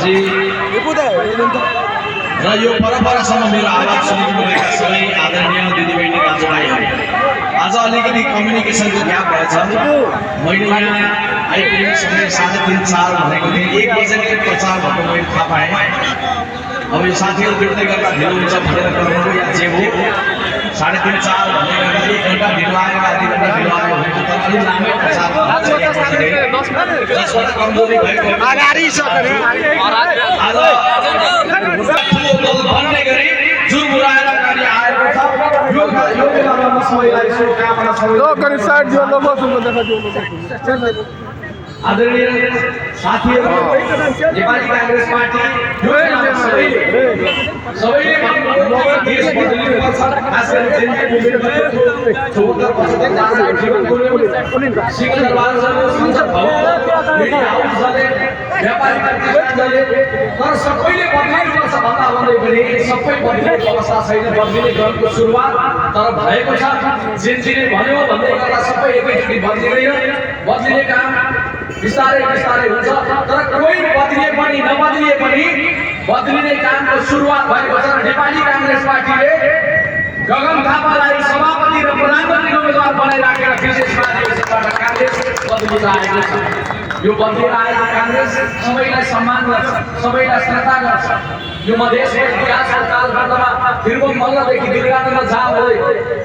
जी र यो परम्परासम्म मेरो आवाज सुनिदिनुभएका सबै आदरणीय दिदीबहिनी दाजुभाइहरू, आज अलिकति कम्युनिकेसनको ग्याप भएछ। मैले यहाँ आइपुग्ने समय 3:30-4 भनेको थिएँ, 1 बजेको प्रचार भएको मैले थाहा पाएँ। अब यो साथीहरू जुट्दै गर्दा ढिलो हुन्छ भनेर गर्नु या जे हो, 3:30-4 भन्ने गर्दा 1 घन्टा ढिलो आयो, आधी घन्टा ढिलो आयो भने त अलि लामै प्रचार जसबाट कमजोरी भएको अगाडि सक्ने आज भन्ने गरी जुर्मुराएर अगाडि आएको छ। यो बेलामा म सबैलाई शुभकामना आदरणीय साथीहरू, नेपाली कांग्रेस पार्टी सबैले देश बदलिनुपर्छ, खास गरी जनता मुभमेन्टको सिंहदरबारसम्म संसद भवन, मिडिया हाउसले, व्यापारी प्रतिनिधिले, तर सबैले बदलिनुपर्छ भन्दा भन्दै पनि सबै बदलिएको अवस्था छैन। बदलिने क्रमको सुरुवात तर भएको छ। जेनजीले भन्यो भन्दै गर्दा सबै एकैचोटि बदलिँदैन। बदलिने काम बिस्तारै बिस्तारै हुन्छ, तर कोही बदलिए पनि नबदलिए पनि बदलिने कामको सुरुवात भएको छ। नेपाली कांग्रेस पार्टीले गगन थापालाई सभापति र प्रधानमन्त्री उम्मेदवार बनाइराखेर विशेषबाट कांग्रेस बदलिएर आएको छ। यो बदलिएर आएको कांग्रेस सबैलाई सम्मान गर्छ, सबैलाई श्रद्धा गर्छ। यो मधेसको विकासको कालखण्डमा वीरभद्र मल्लदेखि दुर्गानन्द झाले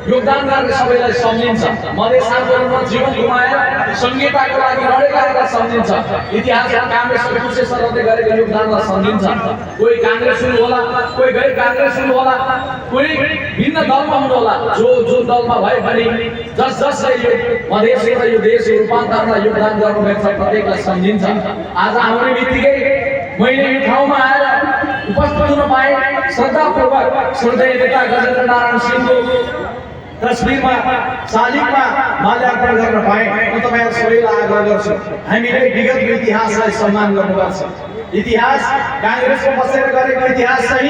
योगदान गर्ने सबैलाई सम्झिन्छ। मधेस आन्दोलनमा जीवन गुमाएर संहिताको लागि लडेकाहरूलाई सम्झिन्छ। इतिहासमा कांग्रेसको कुशेश्वरले गरेको योगदानलाई सम्झिन्छ। कोही कांग्रेस हुनु होला, कोही गैर कांग्रेस हुनु होला, कोही भिन्न दलमा हुनु होला, जो दलमा भए पनि जसले यो मधेस र यो देशको रूपान्तरमा योगदान गर्नुभएको छ प्रत्येकलाई सम्झिन्छ। आज आउने बित्तिकै मैले यो ठाउँमा आएर उपस्थित हुन पाएँ। श्रद्धापूर्वक श्रद्धेय नेता गजेन्द्र नारायण सिंहको तस्बिरमा शालिगमा माल्यार्पण गर्न पाएँ। म तपाईहरु सबैलाई आग्रह गर्छु, हामीले विगतको इतिहासलाई सम्मान गर्नुपर्छ। इतिहास कांग्रेसको बसेर गरेको इतिहास सही,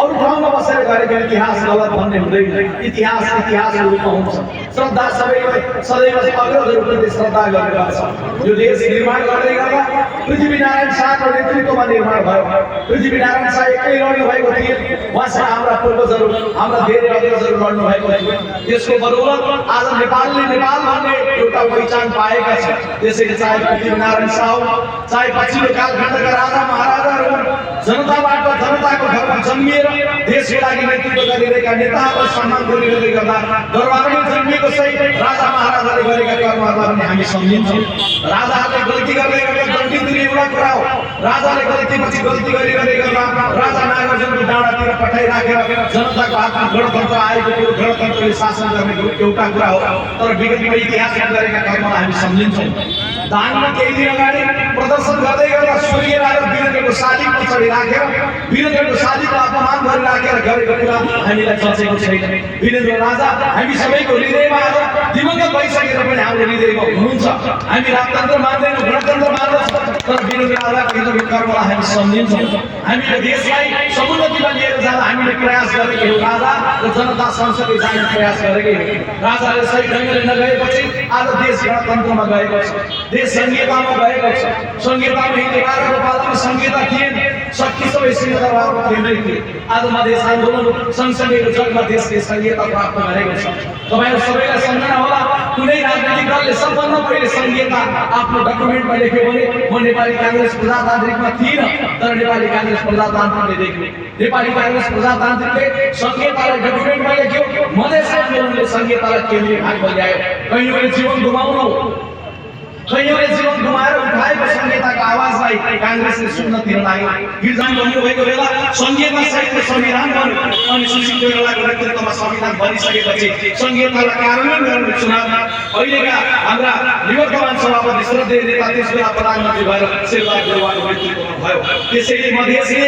अरू ठाउँमा बसेर गरेको इतिहास गलत भन्ने हुँदैन। इतिहास इतिहासको रूपमा हुन्छ। श्रद्धा सबैले सदैव अग्रजहरूप्रति श्रद्धा गर्नुपर्छ। यो देश निर्माण गर्दै गर्दा पृथ्वीनारायण शाहको नेतृत्वमा निर्माण भयो। पृथ्वीनारायण शाह एक्लै लड्नु भएको थिए, उहाँसँग हाम्रा पूर्वजहरू, हाम्रा धेरै अग्रजहरू लड्नु भएको थियो। त्यसको बदौलत आज नेपालले नेपाल भन्ने एउटा पहिचान पाएका छ। त्यसैले चाहे पृथ्वीनारायण शाह, चाहे पछिल्लो कालखण्डका राजा महाराजाहरू, जनताबाट जनताको घरमा जन्मिएर देशको लागि नेतृत्व गरिरहेका नेताहरूलाई सम्मान गरिँदै गर्दा दरबारमै जन्मिएको सही राजा महाराजाले गरेका कर्महरूलाई पनि हामी सम्झिन्छौँ। राजाहरूले गल्ती गर्दै गर्दा गल्ती दिने एउटा कुरा हो। राजाले गल्तीपछि गल्ती गरिरहँदै गर्दा राजा नागार्जुनको डाँडातिर पठाइराखेर जनताको हातमा गणतन्त्र आएको थियो, गणतन्त्रले शासन गर्ने एउटा कुरा हो। तर विगतको इतिहासमा गरेका कर्मलाई हामी सम्झिन्छौँ। दाङमा केही दिन अगाडि प्रदर्शन गर्दै गर्दा स्वर्गीय राजा वीरेन्द्रको शालिग पछाडि राखेर वीरेन्द्रको शालिगको अपमान गरिराखेर गरेको कुरा हामीलाई चर्चेको छैन। वीरेन्द्र राजा हामी सबैको हृदयमा आज दिवंगत भइसकेर पनि हाम्रो हृदयमा हुनुहुन्छ। हामी राजतन्त्र मान्दैनौँ, गणतन्त्र मान्दछौँ, तर वीरेन्द्र राजाको कर्मलाई हामी सम्झिन्छौँ। हामीले देशलाई समुन्नतिमा लिएर जान हामीले प्रयास गरेको हो। राजा र जनता सँगसँगै जाने प्रयास गरेकै हो। राजाले सही ढङ्गले नगएपछि आज देश गणतन्त्रमा गएको छ, देश संहितामा गएको छ। संहितामा हिँड्ने राजाको पालामा संहिता थिएन, शक्ति सबै सिंहदरबारमा केन्द्रित थिए। आज मधेस आन्दोलन सँगसँगैको जगमा देशले संहिता प्राप्त गरेको छ। तपाईहरु सबैलाई सम्झना होला, कुनै राजनीतिक दलले सबभन्दा पहिले संहिता आफ्नो डकुमेन्टमा लेख्यो भने म नेपाली कांग्रेस प्रजातान्त्रिकमा थिइनँ, तर नेपाली कांग्रेस प्रजातान्त्रिकले लेख्यो। नेपाली कांग्रेस प्रजातान्त्रिकले संहितालाई डकुमेन्टमा लेख्यो, मधेस आन्दोलनले संहितालाई केन्द्रीय भागमा ल्यायो। कयौँले जीवन गुमाउनु, कयौँले जीवन गुमाएर उठाएको संहिताको आवाजलाई कांग्रेसले सुन्न दिन लाग्यो। गिरजान भन्नुभएको बेला संहिता सहित संविधान बन्यो अनि सुशील कोइरालाको नेतृत्वमा संविधान बनिसकेपछि संहितालाई कार्यान्वयन गर्ने चुनावमा अहिलेका हाम्रा निवर्तमान सभापति श्रद्धेय नेता त्यसबेला प्रधानमन्त्री भएर शेरबहादुर देउवाको नेतृत्वमा भयो। त्यसैले मधेसले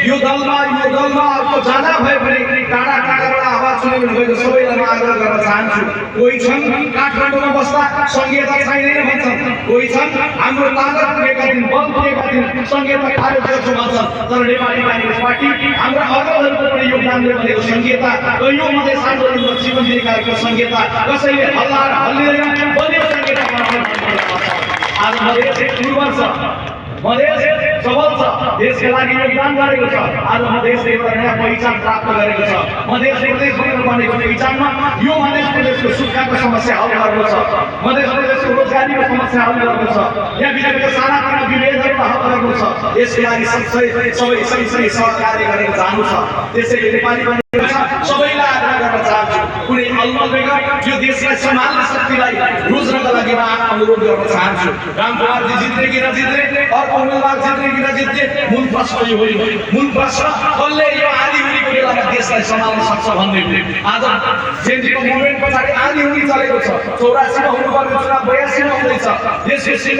यो दलमा अर्को जाँदा भए पनि टाढा टाढाबाट आवाज सुनिनु भएको सबैलाई आग्रह गर्न चाहन्छु। कोही छन् काठमाडौँमा बस्दा संहिता छैन भन्छन्, कोही छन् हाम्रो ताकत पुगेका दिन, बल पुगेका दिन संहिता खारेज गर्छु भन्छन्। तर नेपाली कांग्रेस पार्टी हाम्रा अग्रजहरूको पनि योगदानले बनेको संहिता, कयौँ मधेस आन्दोलनमा जीवन दिएकाहरूको संहिता कसैले हल्लाएर हल्लिँदैन, बलियो संहिता बनाउनु। आज मधेस एक पूर्व छ, मधेस सबल छ, देशका लागि योगदान गरेको छ। आज मधेसले एउटा नयाँ पहिचान प्राप्त गरेको छ। मधेस प्रदेश भनेर बनेको पहिचानमा यो मधेस प्रदेशको सुर्खाको समस्या हल गर्नु छ, मधेस प्रदेशको रोजगारीको समस्या हल गर्नु छ, यहाँ बिजुलीको साना साना विभेदहरूलाई हल गर्नु छ। यसका लागि सबै सहकार्य गरेर जानु छ। त्यसैले नेपाली सबैलाई आग्रह गर्न चाहन्छु, कुनै अलमल बेगर यो देशलाई सम्हाल्ने शक्तिलाई रोज्नका लागि म अनुरोध गर्न चाहन्छु। रामकुमारजी जित्ने कि नजित्ने, अर्को उम्मेदवार जित्ने कि नजित्ने, मूल प्रश्न यो होइन। मूल प्रश्न कसले यो आँधीहुरीको बेलामा देशलाई सम्हाल्न सक्छ भन्ने हो। आज जेएनजीको मुभमेन्ट पछाडि आँधीहुरी चलेको छ। 84 मा हुनुपर्ने चुनाव 82 मा हुँदैछ। देशको सिंह